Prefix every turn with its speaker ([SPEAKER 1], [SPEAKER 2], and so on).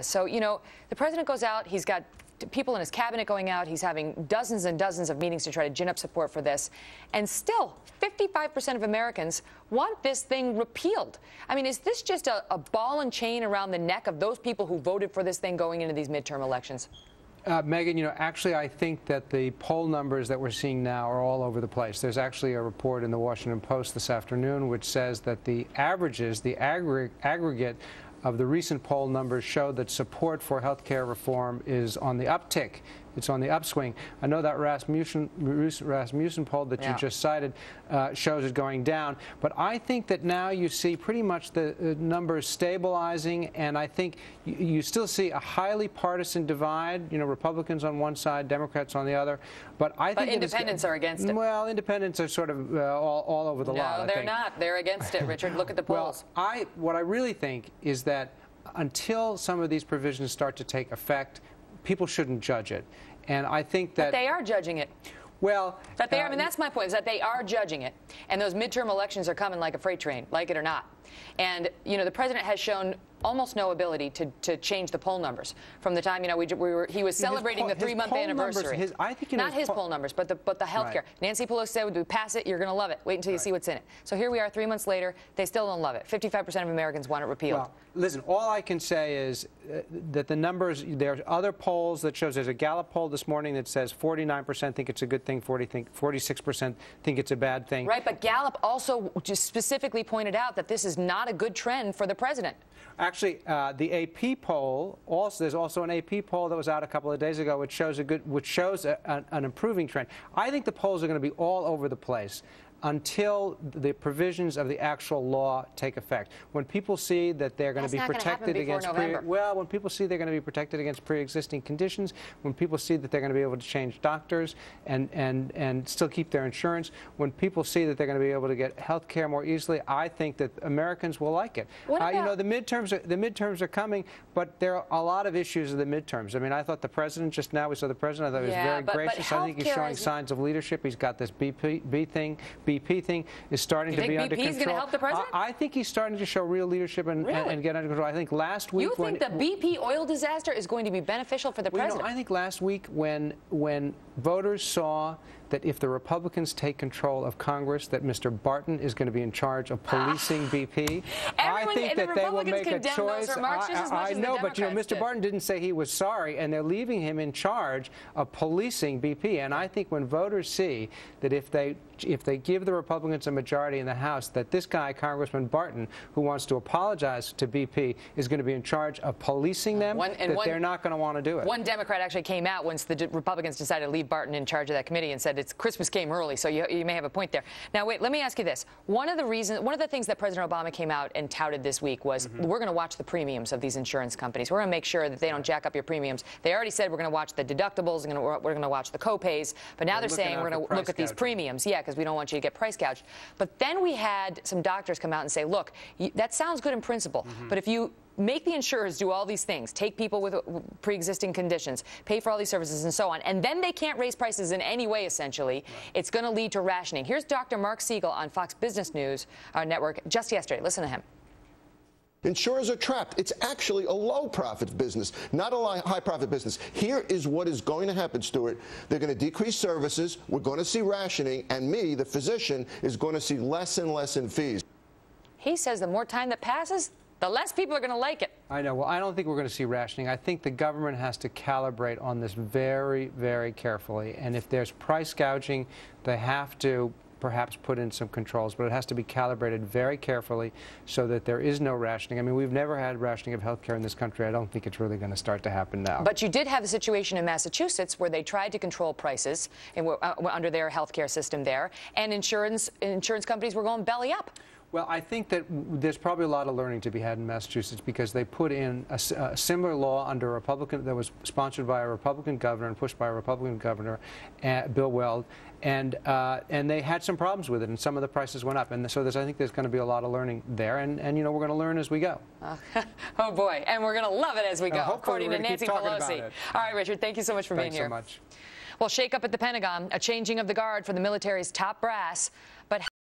[SPEAKER 1] So, you know, the president goes out, he's got people in his cabinet going out, he's having dozens and dozens of meetings to try to gin up support for this, and still 55% of Americans want this thing repealed. I mean, is this just a ball and chain around the neck of those people who voted for this thing going into these midterm elections?
[SPEAKER 2] Megan, you know, actually, I think that the poll numbers that we're seeing now are all over the place. There's actually a report in the Washington Post this afternoon which says that the averages, the aggregate of the recent poll numbers show that support for health care reform is on the uptick. It's on the upswing. I know that Rasmussen poll that you just cited shows it going down, but I think that now you see pretty much the numbers stabilizing, and I think you still see a highly partisan divide. You know, Republicans on one side, Democrats on the other. But I think
[SPEAKER 1] independents are against it.
[SPEAKER 2] Well, independents are sort of all over the lot.
[SPEAKER 1] No, they're not. They're against it, Richard. Look at the polls.
[SPEAKER 2] Well, what I really think is that until some of these provisions start to take effect, people shouldn't judge it. And I think that...
[SPEAKER 1] But they are judging it.
[SPEAKER 2] Well...
[SPEAKER 1] That they are, I mean, that's my point, is that they are judging it. And those midterm elections are coming like a freight train, like it or not. And, you know, the president has shown almost no ability to change the poll numbers from the time, you know, he was celebrating the 3-month anniversary. Not his poll numbers, but the health care. Right. Nancy Pelosi said, we pass it, you're going to love it. Wait until you see what's in it. So here we are 3 months later. They still don't love it. 55% of Americans want it repealed.
[SPEAKER 2] Well, listen, all I can say is that the numbers, there's other polls that shows, there's a Gallup poll this morning that says 49% think it's a good thing, 46% think it's a bad thing.
[SPEAKER 1] Right, but Gallup also just specifically pointed out that this is not a good trend for the president.
[SPEAKER 2] Actually, the AP poll, there's also an AP poll that was out a couple of days ago which shows an improving trend. I think the polls are going to be all over the place until the provisions of the actual law take effect. When people see that they're going to be protected against when people see they're going to be protected against pre-existing conditions, when people see that they're going to be able to change doctors and still keep their insurance, when people see that they're going to be able to get health care more easily, I think that Americans will like it. You know, the midterms are coming, but there are a lot of issues of the midterms. I mean, I thought the president just now, we saw the president, I thought he was very gracious. I think he's showing signs of leadership. He's got this BP thing is starting to be under control.
[SPEAKER 1] BP's going to help the president?
[SPEAKER 2] I think he's starting to show real leadership and get under control. I think last week...
[SPEAKER 1] You think the BP oil disaster is going to be beneficial for the president?
[SPEAKER 2] You know, I think last week when voters saw that if the Republicans take control of Congress, that Mr. Barton is going to be in charge of policing BP. I think that they will make a choice. I know, but you know, Mr. Barton didn't say he was sorry, and they're leaving him in charge of policing BP. And I think when voters see that if they give the Republicans a majority in the House, that this guy, Congressman Barton, who wants to apologize to BP, is going to be in charge of policing them, they're not going to want to do it.
[SPEAKER 1] One Democrat actually came out once the Republicans decided to leave Barton in charge of that committee and said Christmas came early, so you may have a point there. Now, wait, let me ask you this. One of the things that President Obama came out and touted this week was we're going to watch the premiums of these insurance companies. We're going to make sure that they don't jack up your premiums. They already said we're going to watch the deductibles, and we're going to watch the co-pays, but now they're saying we're going to look at these premiums. Yeah, because we don't want you to get price gouged. But then we had some doctors come out and say, look, that sounds good in principle, but if you make the insurers do all these things, take people with pre-existing conditions, pay for all these services and so on, and then they can't raise prices in any way, essentially, it's going to lead to rationing. Here's Dr. Mark Siegel on Fox Business News Network just yesterday. Listen to him.
[SPEAKER 3] Insurers are trapped. It's actually a low-profit business, not a high-profit business. Here is what is going to happen, Stuart. They're going to decrease services. We're going to see rationing. And me, the physician, is going to see less and less in fees.
[SPEAKER 1] He says the more time that passes, the less people are going to like it.
[SPEAKER 2] I know. Well, I don't think we're going to see rationing. I think the government has to calibrate on this very, very carefully. And if there's price gouging, they have to perhaps put in some controls, but it has to be calibrated very carefully so that there is no rationing. I mean, we've never had rationing of health care in this country. I don't think it's really going to start to happen now.
[SPEAKER 1] But you did have a situation in Massachusetts where they tried to control prices under their health care system there, and insurance companies were going belly up.
[SPEAKER 2] Well, I think that there's probably a lot of learning to be had in Massachusetts because they put in a similar law under a Republican that was sponsored by a Republican governor and pushed by a Republican governor, Bill Weld, and they had some problems with it, and some of the prices went up. And so I think there's going to be a lot of learning there, and you know, we're going to learn as we go.
[SPEAKER 1] Oh boy, and we're going to love it as we go, according to Nancy Pelosi. All right, Richard, thank you so much for being here.
[SPEAKER 2] Thanks so much.
[SPEAKER 1] Well, shake up at the Pentagon, a changing of the guard for the military's top brass.